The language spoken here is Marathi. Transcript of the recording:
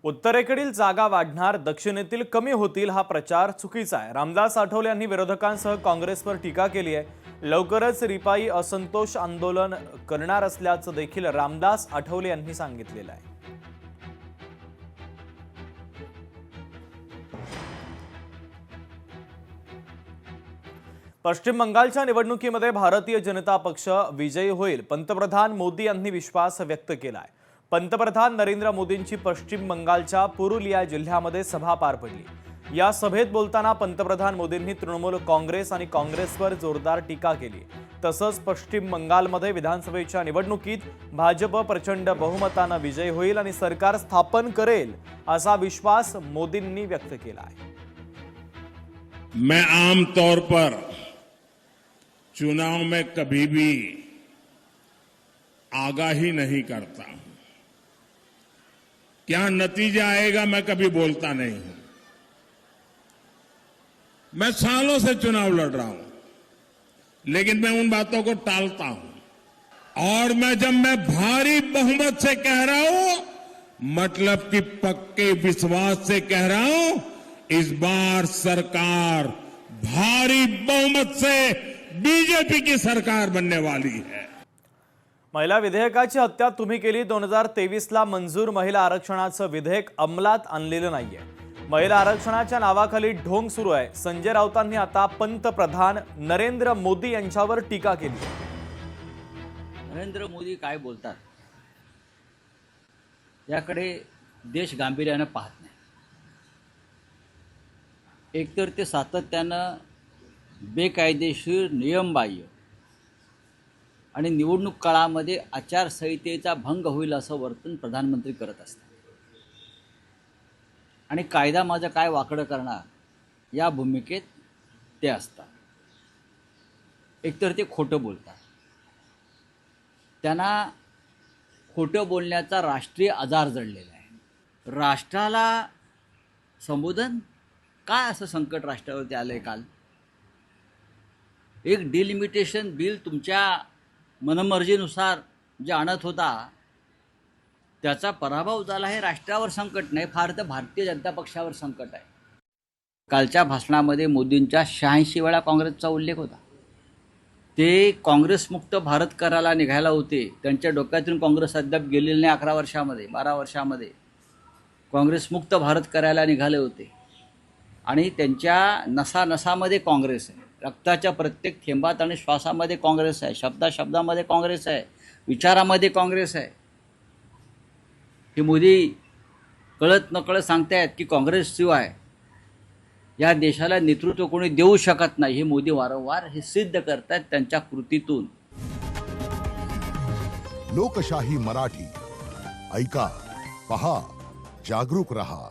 उत्तरेकडील जागा वाढणार, दक्षिणेतील कमी होतील हा प्रचार चुकीचा आहे। रामदास आठवले यांनी विरोधकांसह काँग्रेसवर टीका केली आहे। लवकरच रिपाई असंतोष आंदोलन करणार असल्याचं देखील रामदास आठवले यांनी सांगितलेलं आहे। पश्चिम बंगालच्या निवडणुकीमध्ये भारतीय जनता पक्ष विजयी होईल, पंतप्रधान मोदी यांनी विश्वास व्यक्त केला आहे। पंतप्रधान नरेंद्र मोदींची पश्चिम बंगालच्या पुरुलिया जिल्ह्यामध्ये सभा पार पडली। या सभेत बोलताना पंतप्रधान मोदींनी तृणमूल काँग्रेस आणि काँग्रेसवर जोरदार टीका केली। तसंच पश्चिम बंगालमध्ये विधानसभेच्या निवडणुकीत भाजप प्रचंड बहुमताने विजयी होईल आणि सरकार स्थापन करेल असा विश्वास मोदींनी व्यक्त केला आहे। मैं आम तौर पर चुनाव में कभी भी आगाही नहीं करता हूं। क्या नतीजा आएगा मैं कभी बोलता नहीं हूं। मैं सालों से चुनाव लड़ रहा हूं, लेकिन मैं उन बातों को टालता हूं। और जब मैं भारी बहुमत से कह रहा हूं, मतलब कि पक्के विश्वास से कह रहा हूं, इस बार सरकार भारी बहुमत से बीजेपी की सरकार बनने वाली है। महिला विधेयकाची हत्या तुम्ही केली। 2023ला मंजूर महिला आरक्षणाचं विधेयक अंमलात आणलेलं नाहीये। महिला आरक्षणाच्या नावाखाली ढोंग सुरू आहे। संजय राऊतांनी आता पंतप्रधान नरेंद्र मोदी यांच्यावर टीका केली। नरेंद्र मोदी काय बोलतात याकडे देश गांभीर्याने पाहत नाही। एकतर ते सातत्यानं बेकायदेशीर, नियमबाह्य आणि निवडणूक काळामध्ये आचारसंहितेचा भंग होईल असं वर्तन प्रधानमंत्री करत असतात आणि कायदा माझं काय वाकडं करणार या भूमिकेत ते असतात। एकतर ते खोटं बोलतात, त्यांना खोटं बोलण्याचा राष्ट्रीय आजार जडलेला आहे। राष्ट्राला संबोधन काय असं संकट राष्ट्रावरती आलंय? काल एक डिलिमिटेशन बिल तुमच्या मनमर्जीनुसार जे आणत होता त्याचा पराभव झाला। हे राष्ट्रावर संकट नाही, फार तर भारतीय जनता पक्षावर संकट आहे। कालच्या भाषणामध्ये मोदींच्या 86 वेळा काँग्रेसचा उल्लेख होता। ते काँग्रेसमुक्त भारत करायला निघायला होते। त्यांच्या डोक्यातून काँग्रेस अद्याप गेलेली नाही। 11 वर्षामध्ये 12 वर्षामध्ये काँग्रेसमुक्त भारत करायला निघाले होते आणि त्यांच्या नसानसामध्ये काँग्रेस आहे। रक्ताच्या प्रत्येक थेंबात आणि श्वासामध्ये काँग्रेस आहे। शब्दामध्ये काँग्रेस आहे, विचारामध्ये काँग्रेस आहे। हे मोदी कळत नकळत सांगतायत की काँग्रेसशिवाय या देशाला नेतृत्व कोणी देऊ शकत नाही। हे मोदी वारंवार हे सिद्ध करतात त्यांच्या कृतीतून। लोकशाही मराठी ऐका, पहा, जागरूक रहा।